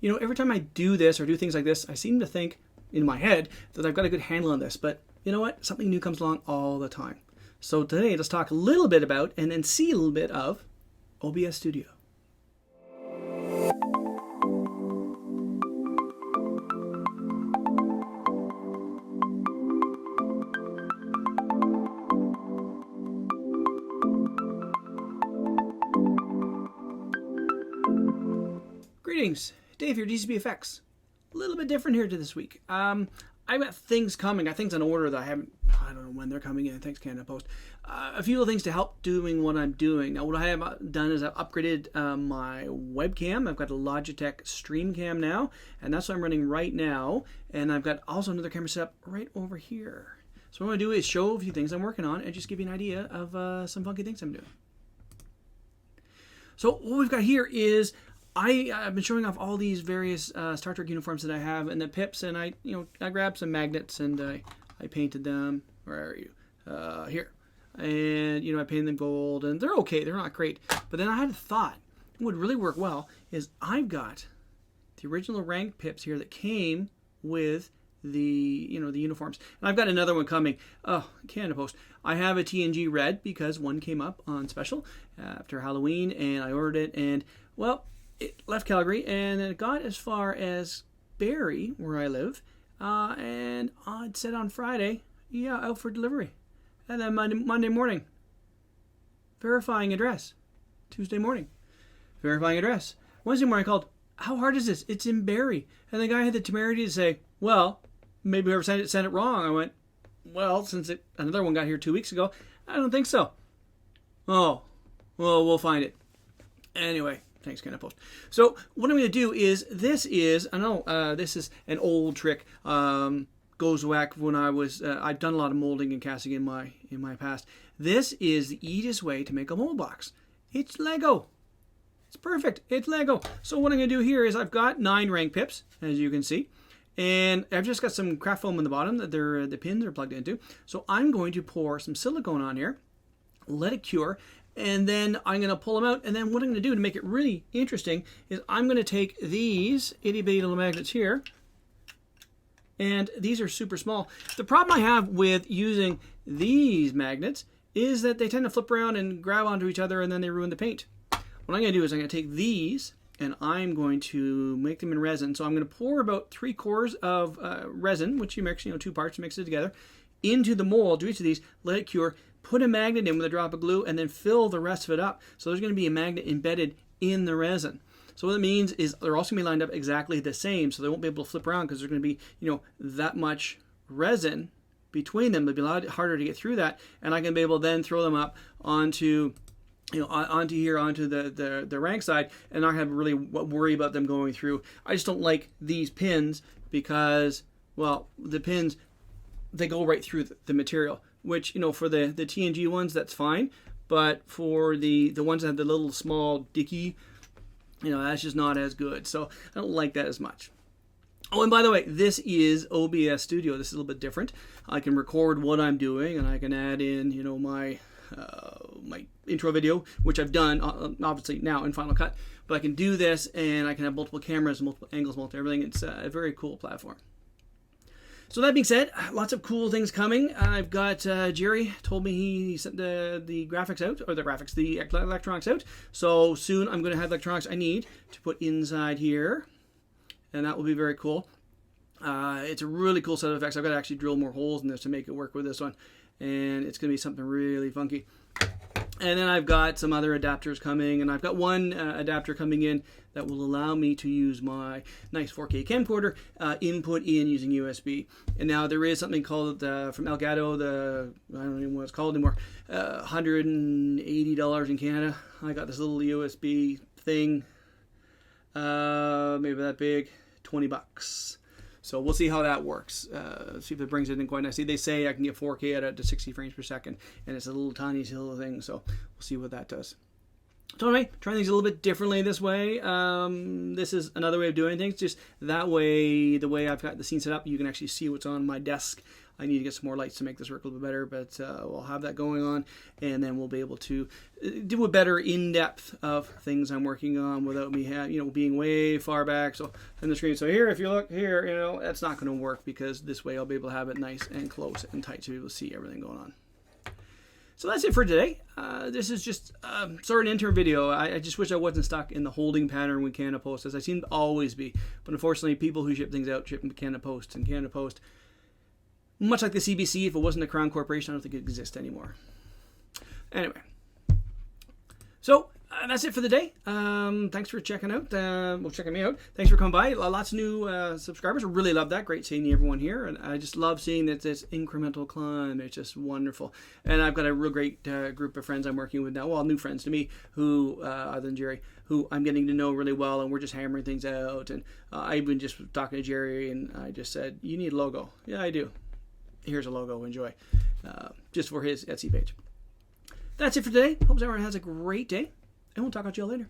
you know, every time I do this or do things like this, I seem to think in my head that I've got a good handle on this. But you know what? Something new comes along all the time. So today, let's talk a little bit about and then see a little bit of OBS Studio. Greetings, Dave here, DCB Effects. A little bit different here to this week. I've got things coming. I think it's an order that I don't know when they're coming in. Thanks, Canada Post. A few little things to help doing what I'm doing. Now, what I have done is I've upgraded my webcam. I've got a Logitech Stream Cam now, and that's what I'm running right now. And I've got also another camera set up right over here. So what I'm going to do is show a few things I'm working on and just give you an idea of some funky things I'm doing. So what we've got here is I've been showing off all these various Star Trek uniforms that I have and the pips, and I grabbed some magnets and I painted them. Where are you? Here. And I painted them gold, and they're okay. They're not great. But then I had a thought. What would really work well is I've got the original rank pips here that came with the the uniforms, and I've got another one coming. Oh, Canada Post. I have a TNG red because one came up on special after Halloween, and I ordered it, and well, it left Calgary and it got as far as Barrie, where I live, and it said on Friday, yeah, out for delivery. And then Monday morning, verifying address. Tuesday morning, verifying address. Wednesday morning I called, how hard is this? It's in Barrie. And the guy had the temerity to say, well, maybe whoever sent it wrong. I went, well, since another one got here 2 weeks ago, I don't think so. Oh, well, we'll find it. Anyway. Thanks, Canada Post. So what I'm going to do is, this is an old trick. Goes back when I've done a lot of molding and casting in my past. This is the easiest way to make a mold box. It's Lego. It's perfect. It's Lego. So what I'm going to do here is I've got 9 rank pips, as you can see. And I've just got some craft foam in the bottom that the pins are plugged into. So I'm going to pour some silicone on here, let it cure, and then I'm going to pull them out. And then what I'm going to do to make it really interesting is I'm going to take these itty bitty little magnets here. And these are super small. The problem I have with using these magnets is that they tend to flip around and grab onto each other, and then they ruin the paint. What I'm going to do is I'm going to take these and I'm going to make them in resin. So I'm going to pour about 3 cores of resin, which you mix, 2 parts, mix it together, into the mold to each of these, let it cure, put a magnet in with a drop of glue, and then fill the rest of it up. So there's going to be a magnet embedded in the resin. So what it means is they're also going to be lined up exactly the same, so they won't be able to flip around because there's going to be, that much resin between them. It'll be a lot harder to get through that, and I can be able to then throw them up onto onto the rank side, and not have to really worry about them going through. I just don't like these pins because, well, the pins, they go right through the material. Which, for the TNG ones, that's fine. But for the ones that have the little small dicky, that's just not as good. So I don't like that as much. Oh, and by the way, this is OBS Studio. This is a little bit different. I can record what I'm doing, and I can add in, my intro video, which I've done, obviously, now in Final Cut. But I can do this, and I can have multiple cameras, multiple angles, multiple everything. It's a very cool platform. So that being said, lots of cool things coming. I've got Jerry told me he sent the graphics out, or the electronics out. So soon I'm going to have the electronics I need to put inside here, and that will be very cool. It's a really cool set of effects. I've got to actually drill more holes in this to make it work with this one, and it's going to be something really funky. And then I've got some other adapters coming, and I've got one adapter coming in that will allow me to use my nice 4K camcorder input in using USB. And now there is something called, from Elgato, I don't even know what it's called anymore, $180 in Canada. I got this little USB thing, maybe that big, $20. So we'll see how that works. See if it brings it in quite nicely. They say I can get 4K at up to 60 frames per second, and it's a little tiny little thing, so we'll see what that does. So anyway, trying things a little bit differently this way. This is another way of doing things. Just that way, the way I've got the scene set up, you can actually see what's on my desk I need to get some more lights to make this work a little bit better, but we'll have that going on, and then we'll be able to do a better in-depth of things I'm working on without me being way far back in the screen. So here, if you look here, that's not going to work, because this way I'll be able to have it nice and close and tight to be able to see everything going on. So that's it for today. This is just sort of an interim video. I just wish I wasn't stuck in the holding pattern with Canada Post, as I seem to always be. But unfortunately, people who ship things out ship them to Canada Post. And Canada Post, much like the CBC, if it wasn't a Crown Corporation, I don't think it exists anymore. Anyway. So that's it for the day. Thanks for checking me out. Thanks for coming by. Lots of new subscribers. I really love that. Great seeing everyone here. And I just love seeing that this incremental climb. It's just wonderful. And I've got a real great group of friends I'm working with now. Well, new friends to me, who, other than Jerry, who I'm getting to know really well. And we're just hammering things out. And I've been just talking to Jerry, and I just said, you need a logo. Yeah, I do. Here's a logo. Enjoy. Just for his Etsy page. That's it for today. Hope everyone has a great day. And we'll talk about you all later.